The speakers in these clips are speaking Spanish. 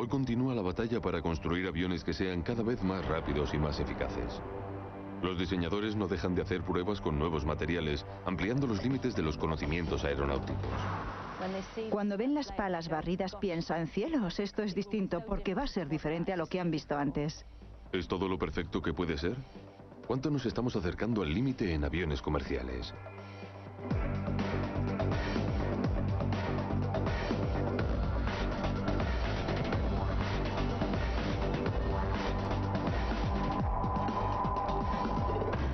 Hoy continúa la batalla para construir aviones que sean cada vez más rápidos y más eficaces. Los diseñadores no dejan de hacer pruebas con nuevos materiales, ampliando los límites de los conocimientos aeronáuticos. Cuando ven las palas barridas piensan, cielos, esto es distinto porque va a ser diferente a lo que han visto antes. ¿Es todo lo perfecto que puede ser? ¿Cuánto nos estamos acercando al límite en aviones comerciales?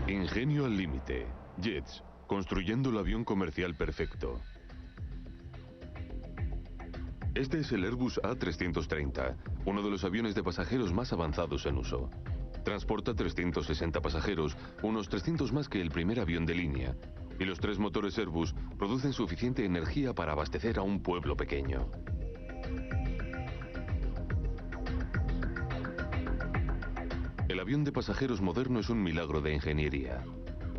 Ingenio al límite. Jets, construyendo el avión comercial perfecto. Este es el Airbus A330, uno de los aviones de pasajeros más avanzados en uso. Transporta 360 pasajeros, unos 300 más que el primer avión de línea. Y los 3 motores Airbus producen suficiente energía para abastecer a un pueblo pequeño. El avión de pasajeros moderno es un milagro de ingeniería.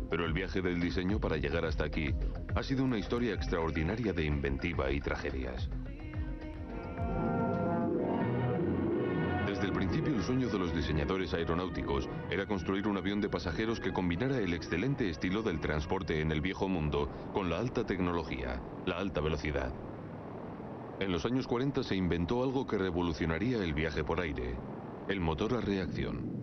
Pero el viaje del diseño para llegar hasta aquí ha sido una historia extraordinaria de inventiva y tragedias. Desde el principio, el sueño de los diseñadores aeronáuticos era construir un avión de pasajeros que combinara el excelente estilo del transporte en el viejo mundo con la alta tecnología, la alta velocidad. En los años 40 se inventó algo que revolucionaría el viaje por aire: el motor a reacción.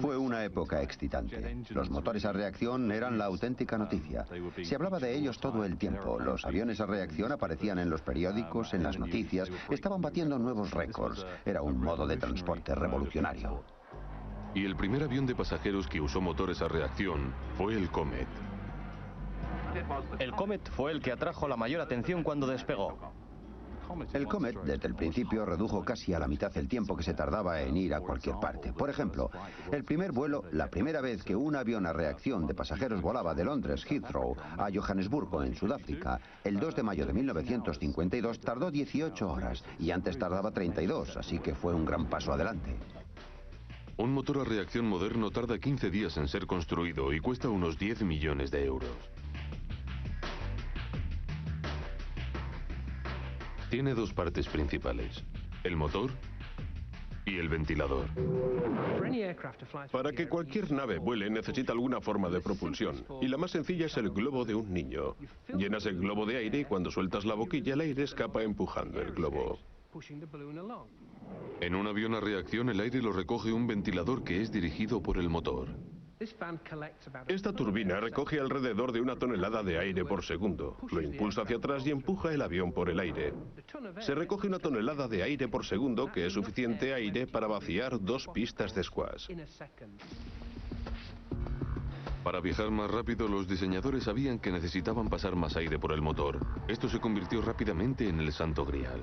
Fue una época excitante. Los motores a reacción eran la auténtica noticia. Se hablaba de ellos todo el tiempo. Los aviones a reacción aparecían en los periódicos, en las noticias. Estaban batiendo nuevos récords. Era un modo de transporte revolucionario. Y el primer avión de pasajeros que usó motores a reacción fue el Comet. El Comet fue el que atrajo la mayor atención cuando despegó. El Comet, desde el principio, redujo casi a la mitad el tiempo que se tardaba en ir a cualquier parte. Por ejemplo, el primer vuelo, la primera vez que un avión a reacción de pasajeros volaba de Londres Heathrow a Johannesburgo, en Sudáfrica, el 2 de mayo de 1952, tardó 18 horas, y antes tardaba 32, así que fue un gran paso adelante. Un motor a reacción moderno tarda 15 días en ser construido y cuesta unos 10 millones de euros. Tiene 2 partes principales: el motor y el ventilador. Para que cualquier nave vuele necesita alguna forma de propulsión, y la más sencilla es el globo de un niño. Llenas el globo de aire y cuando sueltas la boquilla el aire escapa empujando el globo. En un avión a reacción el aire lo recoge un ventilador que es dirigido por el motor. Esta turbina recoge alrededor de 1 tonelada de aire por segundo, lo impulsa hacia atrás y empuja el avión por el aire. Se recoge 1 tonelada de aire por segundo, que es suficiente aire para vaciar 2 pistas de squash. Para viajar más rápido, los diseñadores sabían que necesitaban pasar más aire por el motor. Esto se convirtió rápidamente en el santo grial.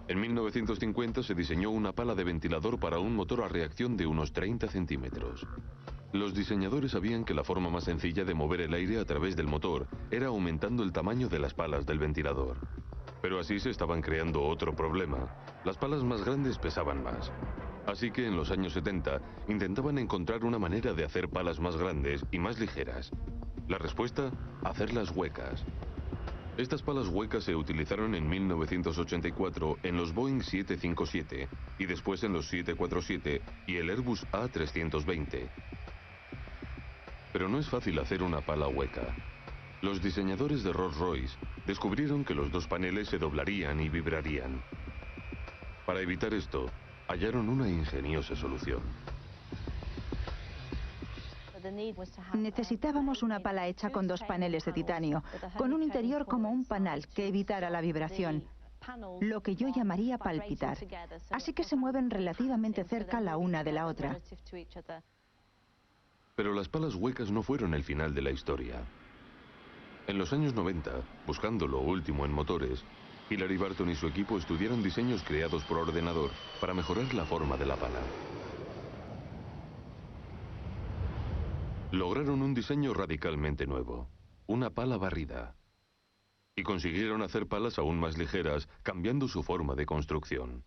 En 1950 se diseñó una pala de ventilador para un motor a reacción de unos 30 centímetros. Los diseñadores sabían que la forma más sencilla de mover el aire a través del motor era aumentando el tamaño de las palas del ventilador. Pero así se estaban creando otro problema: las palas más grandes pesaban más. Así que en los años 70 intentaban encontrar una manera de hacer palas más grandes y más ligeras. La respuesta: hacerlas huecas. Estas palas huecas se utilizaron en 1984 en los Boeing 757 y después en los 747 y el Airbus A320. Pero no es fácil hacer una pala hueca. Los diseñadores de Rolls-Royce descubrieron que los 2 paneles se doblarían y vibrarían. Para evitar esto, hallaron una ingeniosa solución. Necesitábamos una pala hecha con 2 paneles de titanio, con un interior como un panal que evitara la vibración, lo que yo llamaría palpitar. Así que se mueven relativamente cerca la una de la otra. Pero las palas huecas no fueron el final de la historia. En los años 90, buscando lo último en motores, Hilary Barton y su equipo estudiaron diseños creados por ordenador para mejorar la forma de la pala. Lograron un diseño radicalmente nuevo: una pala barrida. Y consiguieron hacer palas aún más ligeras, cambiando su forma de construcción.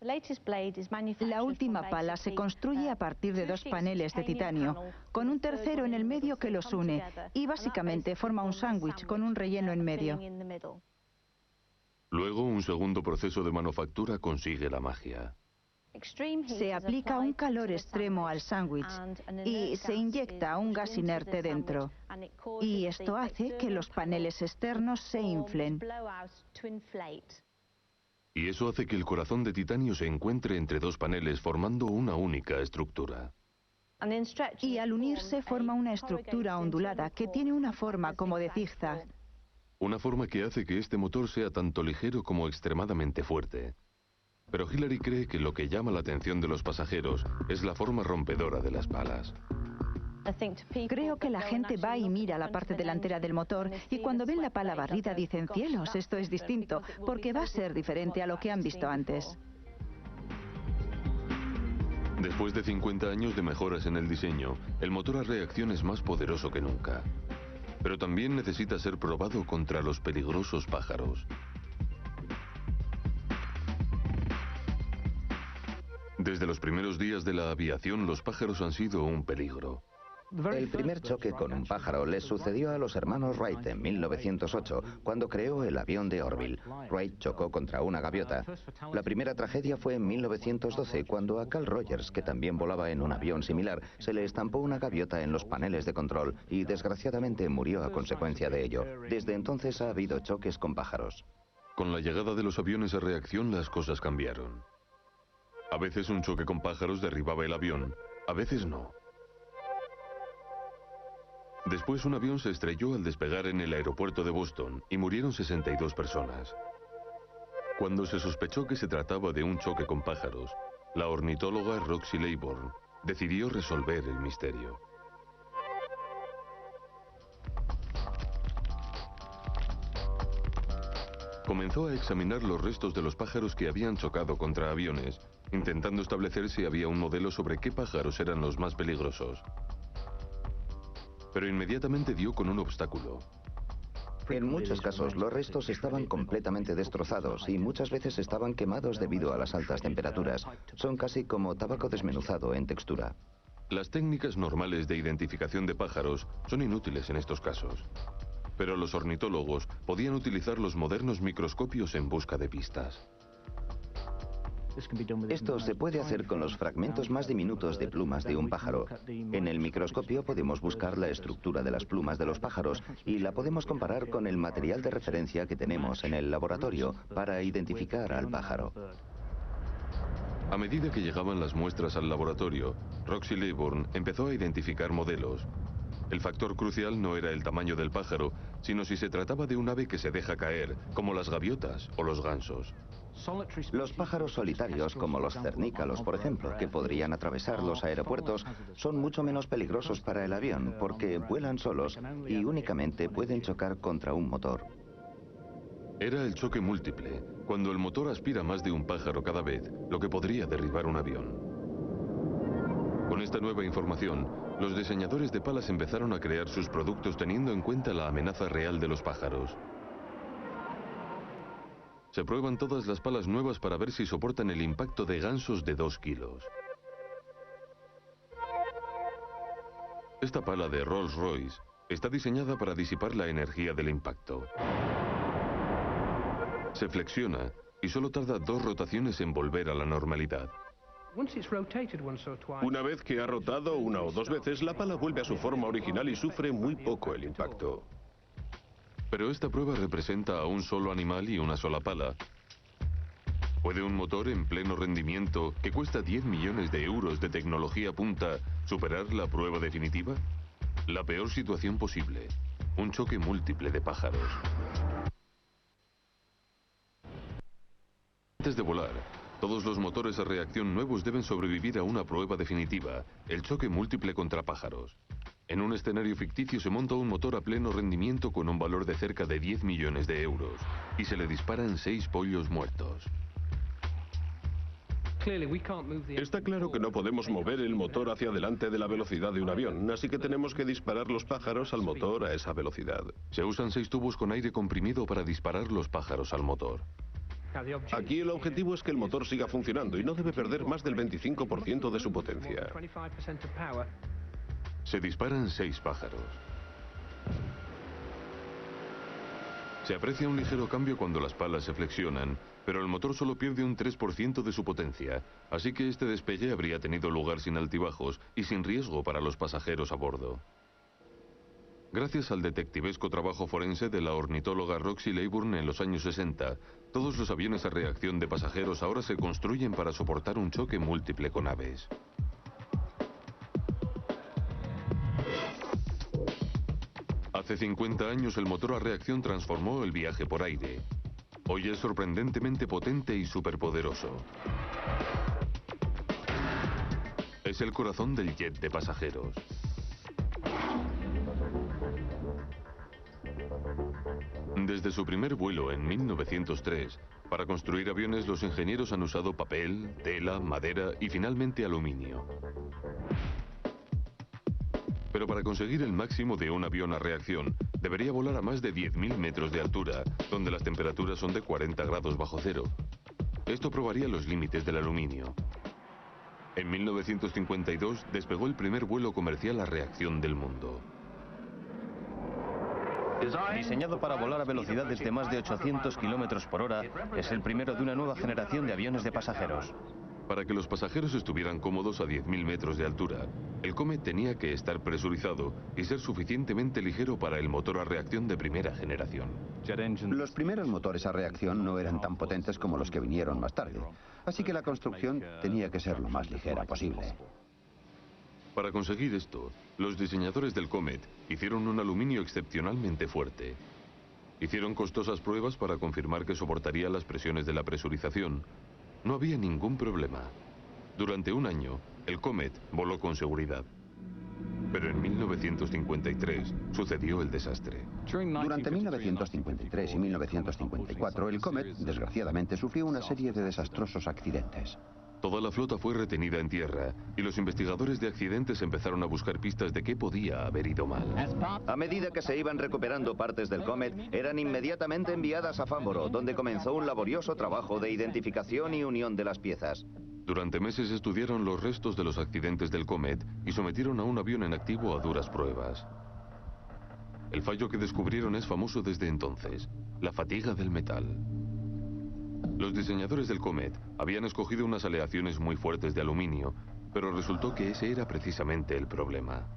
La última pala se construye a partir de 2 paneles de titanio, con un tercero en el medio que los une, y básicamente forma un sándwich con un relleno en medio. Luego, un segundo proceso de manufactura consigue la magia. Se aplica un calor extremo al sándwich y se inyecta un gas inerte dentro. Y esto hace que los paneles externos se inflen. Y eso hace que el corazón de titanio se encuentre entre dos paneles formando una única estructura. Y al unirse forma una estructura ondulada que tiene una forma como de zigzag. Una forma que hace que este motor sea tanto ligero como extremadamente fuerte. Pero Hillary cree que lo que llama la atención de los pasajeros es la forma rompedora de las palas. Creo que la gente va y mira la parte delantera del motor y cuando ven la pala barrida dicen, cielos, esto es distinto, porque va a ser diferente a lo que han visto antes. Después de 50 años de mejoras en el diseño, el motor a reacción es más poderoso que nunca. Pero también necesita ser probado contra los peligrosos pájaros. Desde los primeros días de la aviación, los pájaros han sido un peligro. El primer choque con un pájaro les sucedió a los hermanos Wright en 1908, cuando creó el avión de Orville. Wright chocó contra una gaviota. La primera tragedia fue en 1912, cuando a Carl Rogers, que también volaba en un avión similar, se le estampó una gaviota en los paneles de control y desgraciadamente murió a consecuencia de ello. Desde entonces ha habido choques con pájaros. Con la llegada de los aviones a reacción, las cosas cambiaron. A veces un choque con pájaros derribaba el avión, a veces no. Después un avión se estrelló al despegar en el aeropuerto de Boston y murieron 62 personas. Cuando se sospechó que se trataba de un choque con pájaros, la ornitóloga Roxy Laybourne decidió resolver el misterio. Comenzó a examinar los restos de los pájaros que habían chocado contra aviones, intentando establecer si había un modelo sobre qué pájaros eran los más peligrosos. Pero inmediatamente dio con un obstáculo. En muchos casos, los restos estaban completamente destrozados y muchas veces estaban quemados debido a las altas temperaturas. Son casi como tabaco desmenuzado en textura. Las técnicas normales de identificación de pájaros son inútiles en estos casos. Pero los ornitólogos podían utilizar los modernos microscopios en busca de pistas. Esto se puede hacer con los fragmentos más diminutos de plumas de un pájaro. En el microscopio podemos buscar la estructura de las plumas de los pájaros y la podemos comparar con el material de referencia que tenemos en el laboratorio para identificar al pájaro. A medida que llegaban las muestras al laboratorio, Roxy Laybourne empezó a identificar modelos. El factor crucial no era el tamaño del pájaro, sino si se trataba de un ave que se deja caer, como las gaviotas o los gansos. Los pájaros solitarios, como los cernícalos, por ejemplo, que podrían atravesar los aeropuertos, son mucho menos peligrosos para el avión porque vuelan solos y únicamente pueden chocar contra un motor. Era el choque múltiple, cuando el motor aspira más de un pájaro cada vez, lo que podría derribar un avión. Con esta nueva información, los diseñadores de palas empezaron a crear sus productos teniendo en cuenta la amenaza real de los pájaros. Se prueban todas las palas nuevas para ver si soportan el impacto de gansos de 2 kilos. Esta pala de Rolls-Royce está diseñada para disipar la energía del impacto. Se flexiona y solo tarda 2 rotaciones en volver a la normalidad. Una vez que ha rotado 1 o 2 veces, la pala vuelve a su forma original y sufre muy poco el impacto. Pero esta prueba representa a un solo animal y una sola pala. ¿Puede un motor en pleno rendimiento, que cuesta 10 millones de euros de tecnología punta, superar la prueba definitiva? La peor situación posible, un choque múltiple de pájaros. Antes de volar, todos los motores a reacción nuevos deben sobrevivir a una prueba definitiva, el choque múltiple contra pájaros. En un escenario ficticio se monta un motor a pleno rendimiento con un valor de cerca de 10 millones de euros y se le disparan 6 pollos muertos. Está claro que no podemos mover el motor hacia adelante de la velocidad de un avión, así que tenemos que disparar los pájaros al motor a esa velocidad. Se usan 6 tubos con aire comprimido para disparar los pájaros al motor. Aquí el objetivo es que el motor siga funcionando y no debe perder más del 25% de su potencia. Se disparan 6 pájaros. Se aprecia un ligero cambio cuando las palas se flexionan, pero el motor solo pierde un 3% de su potencia, así que este despegue habría tenido lugar sin altibajos y sin riesgo para los pasajeros a bordo. Gracias al detectivesco trabajo forense de la ornitóloga Roxy Leyburn en los años 60, todos los aviones a reacción de pasajeros ahora se construyen para soportar un choque múltiple con aves. Hace 50 años el motor a reacción transformó el viaje por aire. Hoy es sorprendentemente potente y superpoderoso. Es el corazón del jet de pasajeros. Desde su primer vuelo en 1903, para construir aviones los ingenieros han usado papel, tela, madera y finalmente aluminio. Pero para conseguir el máximo de un avión a reacción, debería volar a más de 10.000 metros de altura, donde las temperaturas son de 40 grados bajo cero. Esto probaría los límites del aluminio. En 1952 despegó el primer vuelo comercial a reacción del mundo. Diseñado para volar a velocidades de más de 800 kilómetros por hora, es el primero de una nueva generación de aviones de pasajeros. Para que los pasajeros estuvieran cómodos a 10.000 metros de altura, el Comet tenía que estar presurizado y ser suficientemente ligero para el motor a reacción de primera generación. Los primeros motores a reacción no eran tan potentes como los que vinieron más tarde, así que la construcción tenía que ser lo más ligera posible. Para conseguir esto, los diseñadores del Comet hicieron un aluminio excepcionalmente fuerte. Hicieron costosas pruebas para confirmar que soportaría las presiones de la presurización. No había ningún problema. Durante un año, el Comet voló con seguridad. Pero en 1953 sucedió el desastre. Durante 1953 y 1954, el Comet, desgraciadamente, sufrió una serie de desastrosos accidentes. Toda la flota fue retenida en tierra y los investigadores de accidentes empezaron a buscar pistas de qué podía haber ido mal. A medida que se iban recuperando partes del Comet, eran inmediatamente enviadas a Farnborough, donde comenzó un laborioso trabajo de identificación y unión de las piezas. Durante meses estudiaron los restos de los accidentes del Comet y sometieron a un avión en activo a duras pruebas. El fallo que descubrieron es famoso desde entonces: la fatiga del metal. Los diseñadores del Comet habían escogido unas aleaciones muy fuertes de aluminio, pero resultó que ese era precisamente el problema.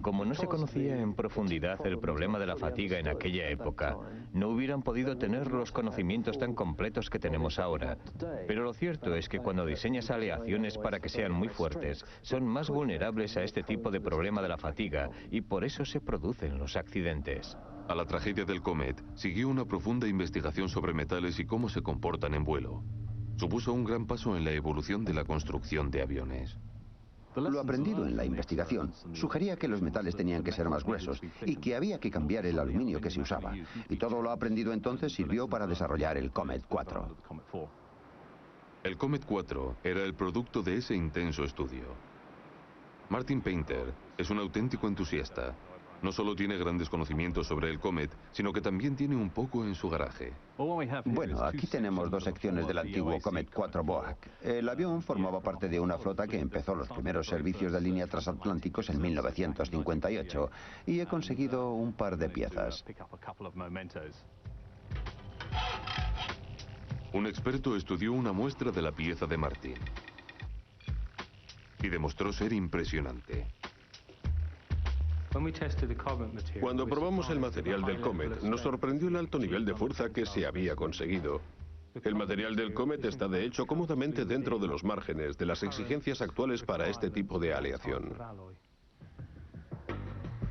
Como no se conocía en profundidad el problema de la fatiga en aquella época, no hubieran podido tener los conocimientos tan completos que tenemos ahora. Pero lo cierto es que cuando diseñas aleaciones para que sean muy fuertes, son más vulnerables a este tipo de problema de la fatiga y por eso se producen los accidentes. A la tragedia del Comet siguió una profunda investigación sobre metales y cómo se comportan en vuelo. Supuso un gran paso en la evolución de la construcción de aviones. Lo aprendido en la investigación sugería que los metales tenían que ser más gruesos y que había que cambiar el aluminio que se usaba. Y todo lo aprendido entonces sirvió para desarrollar el Comet 4. El Comet 4 era el producto de ese intenso estudio. Martin Painter es un auténtico entusiasta. No solo tiene grandes conocimientos sobre el Comet, sino que también tiene un poco en su garaje. Bueno, aquí tenemos dos secciones del antiguo Comet 4 Boeing. El avión formaba parte de una flota que empezó los primeros servicios de línea transatlánticos en 1958 y he conseguido un par de piezas. Un experto estudió una muestra de la pieza de Martin y demostró ser impresionante. Cuando probamos el material del Comet, nos sorprendió el alto nivel de fuerza que se había conseguido. El material del Comet está de hecho cómodamente dentro de los márgenes de las exigencias actuales para este tipo de aleación.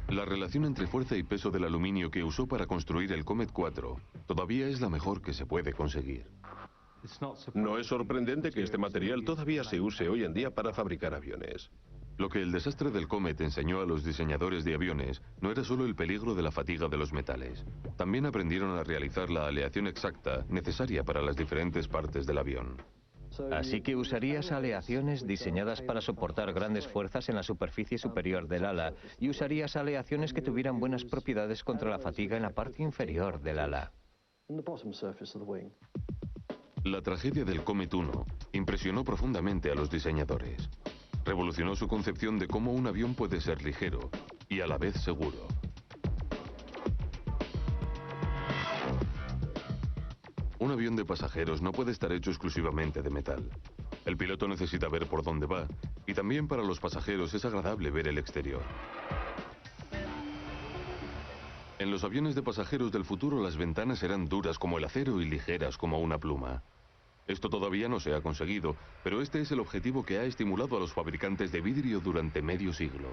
La relación entre fuerza y peso del aluminio que usó para construir el Comet 4 todavía es la mejor que se puede conseguir. No es sorprendente que este material todavía se use hoy en día para fabricar aviones. Lo que el desastre del Comet enseñó a los diseñadores de aviones no era solo el peligro de la fatiga de los metales. También aprendieron a realizar la aleación exacta necesaria para las diferentes partes del avión. Así que usarías aleaciones diseñadas para soportar grandes fuerzas en la superficie superior del ala y usarías aleaciones que tuvieran buenas propiedades contra la fatiga en la parte inferior del ala. La tragedia del Comet 1 impresionó profundamente a los diseñadores. Revolucionó su concepción de cómo un avión puede ser ligero y a la vez seguro. Un avión de pasajeros no puede estar hecho exclusivamente de metal. El piloto necesita ver por dónde va, y también para los pasajeros es agradable ver el exterior. En los aviones de pasajeros del futuro las ventanas serán duras como el acero y ligeras como una pluma. Esto todavía no se ha conseguido, pero este es el objetivo que ha estimulado a los fabricantes de vidrio durante medio siglo.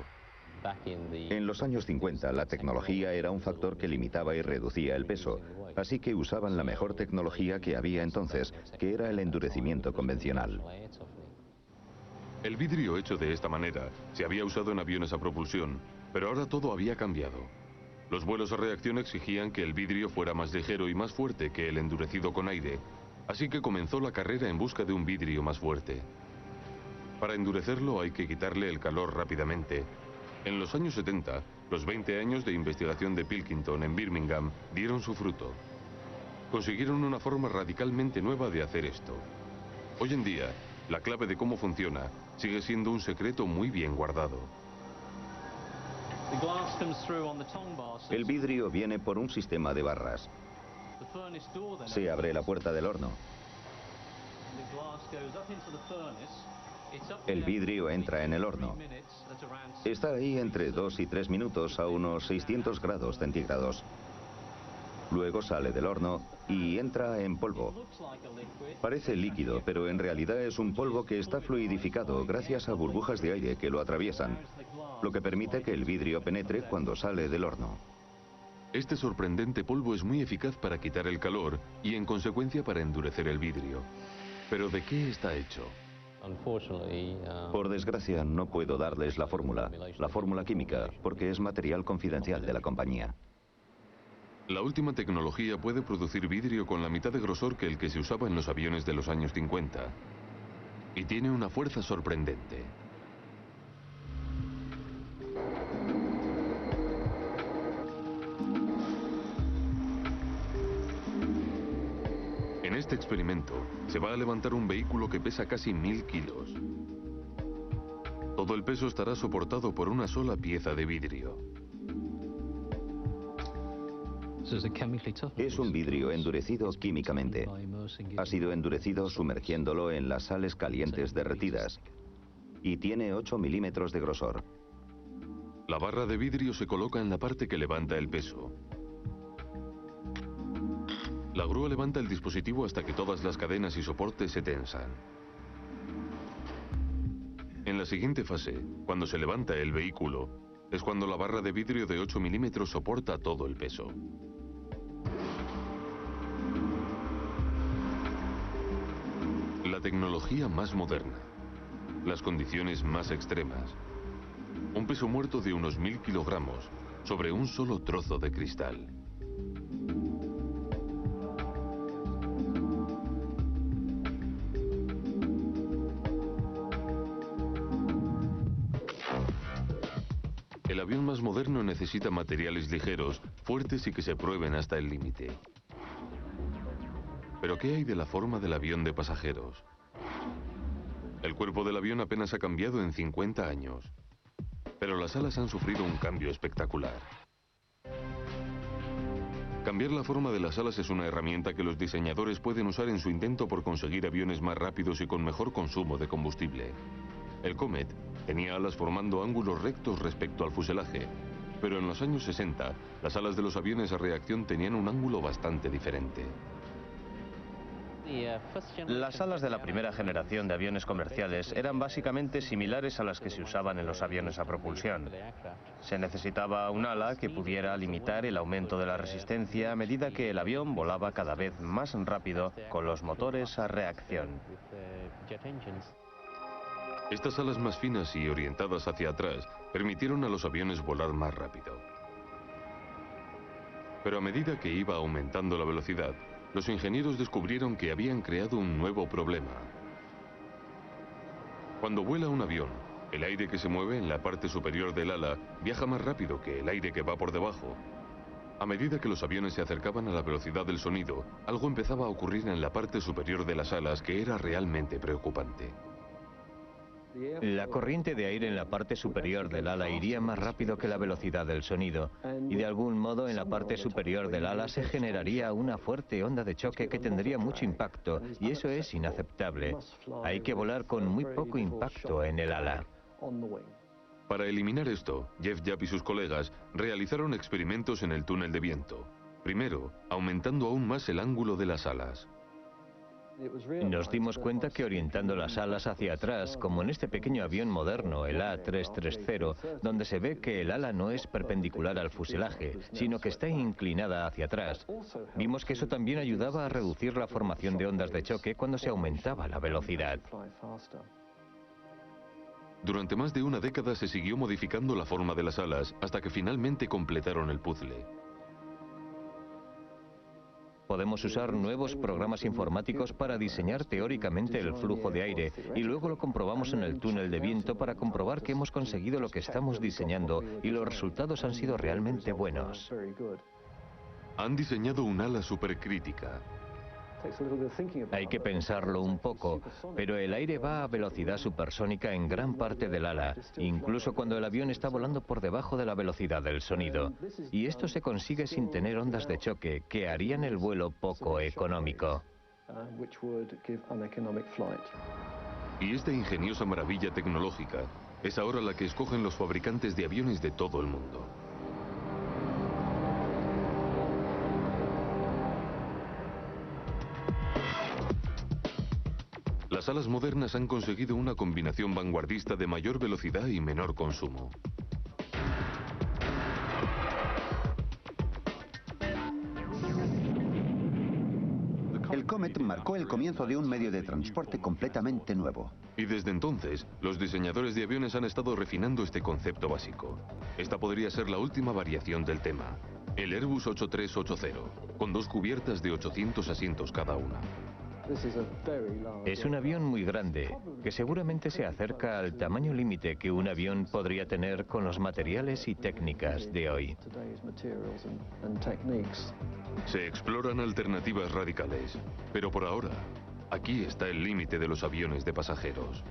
En los años 50 la tecnología era un factor que limitaba y reducía el peso, así que usaban la mejor tecnología que había entonces, que era el endurecimiento convencional. El vidrio hecho de esta manera se había usado en aviones a propulsión, pero ahora todo había cambiado. Los vuelos a reacción exigían que el vidrio fuera más ligero y más fuerte que el endurecido con aire, así que comenzó la carrera en busca de un vidrio más fuerte. Para endurecerlo hay que quitarle el calor rápidamente. En los años 70, los 20 años de investigación de Pilkington en Birmingham dieron su fruto. Consiguieron una forma radicalmente nueva de hacer esto. Hoy en día, la clave de cómo funciona sigue siendo un secreto muy bien guardado. El vidrio viene por un sistema de barras. Se abre la puerta del horno. El vidrio entra en el horno. Está ahí entre 2 y 3 minutos a unos 600 grados centígrados. Luego sale del horno y entra en polvo. Parece líquido, pero en realidad es un polvo que está fluidificado gracias a burbujas de aire que lo atraviesan, lo que permite que el vidrio penetre cuando sale del horno. Este sorprendente polvo es muy eficaz para quitar el calor y en consecuencia para endurecer el vidrio. ¿Pero de qué está hecho? Por desgracia, no puedo darles la fórmula química, porque es material confidencial de la compañía. La última tecnología puede producir vidrio con la mitad de grosor que el que se usaba en los aviones de los años 50. Y tiene una fuerza sorprendente. En este experimento, se va a levantar un vehículo que pesa casi 1000 kilos. Todo el peso estará soportado por una sola pieza de vidrio. Es un vidrio endurecido químicamente. Ha sido endurecido sumergiéndolo en las sales calientes derretidas. Y tiene 8 milímetros de grosor. La barra de vidrio se coloca en la parte que levanta el peso. La grúa levanta el dispositivo hasta que todas las cadenas y soportes se tensan. En la siguiente fase, cuando se levanta el vehículo, es cuando la barra de vidrio de 8 milímetros soporta todo el peso. La tecnología más moderna, las condiciones más extremas, un peso muerto de unos 1000 kilogramos sobre un solo trozo de cristal. El avión más moderno necesita materiales ligeros, fuertes y que se prueben hasta el límite. ¿Pero qué hay de la forma del avión de pasajeros? El cuerpo del avión apenas ha cambiado en 50 años, pero las alas han sufrido un cambio espectacular. Cambiar la forma de las alas es una herramienta que los diseñadores pueden usar en su intento por conseguir aviones más rápidos y con mejor consumo de combustible. El Comet tenía alas formando ángulos rectos respecto al fuselaje, pero en los años 60, las alas de los aviones a reacción tenían un ángulo bastante diferente. Las alas de la primera generación de aviones comerciales eran básicamente similares a las que se usaban en los aviones a propulsión. Se necesitaba un ala que pudiera limitar el aumento de la resistencia a medida que el avión volaba cada vez más rápido con los motores a reacción. Estas alas más finas y orientadas hacia atrás permitieron a los aviones volar más rápido. Pero a medida que iba aumentando la velocidad, los ingenieros descubrieron que habían creado un nuevo problema. Cuando vuela un avión, el aire que se mueve en la parte superior del ala viaja más rápido que el aire que va por debajo. A medida que los aviones se acercaban a la velocidad del sonido, algo empezaba a ocurrir en la parte superior de las alas que era realmente preocupante. La corriente de aire en la parte superior del ala iría más rápido que la velocidad del sonido, y de algún modo en la parte superior del ala se generaría una fuerte onda de choque que tendría mucho impacto, y eso es inaceptable. Hay que volar con muy poco impacto en el ala. Para eliminar esto, Jeff Yap y sus colegas realizaron experimentos en el túnel de viento. Primero, aumentando aún más el ángulo de las alas. Nos dimos cuenta que orientando las alas hacia atrás, como en este pequeño avión moderno, el A330, donde se ve que el ala no es perpendicular al fuselaje, sino que está inclinada hacia atrás, vimos que eso también ayudaba a reducir la formación de ondas de choque cuando se aumentaba la velocidad. Durante más de una década se siguió modificando la forma de las alas hasta que finalmente completaron el puzzle. Podemos usar nuevos programas informáticos para diseñar teóricamente el flujo de aire y luego lo comprobamos en el túnel de viento para comprobar que hemos conseguido lo que estamos diseñando y los resultados han sido realmente buenos. Han diseñado un ala supercrítica. Hay que pensarlo un poco, pero el aire va a velocidad supersónica en gran parte del ala, incluso cuando el avión está volando por debajo de la velocidad del sonido. Y esto se consigue sin tener ondas de choque, que harían el vuelo poco económico. Y esta ingeniosa maravilla tecnológica es ahora la que escogen los fabricantes de aviones de todo el mundo. Las alas modernas han conseguido una combinación vanguardista de mayor velocidad y menor consumo. El Comet marcó el comienzo de un medio de transporte completamente nuevo. Y desde entonces, los diseñadores de aviones han estado refinando este concepto básico. Esta podría ser la última variación del tema. El Airbus 8380, con 2 cubiertas de 800 asientos cada una. Es un avión muy grande, que seguramente se acerca al tamaño límite que un avión podría tener con los materiales y técnicas de hoy. Se exploran alternativas radicales, pero por ahora, aquí está el límite de los aviones de pasajeros.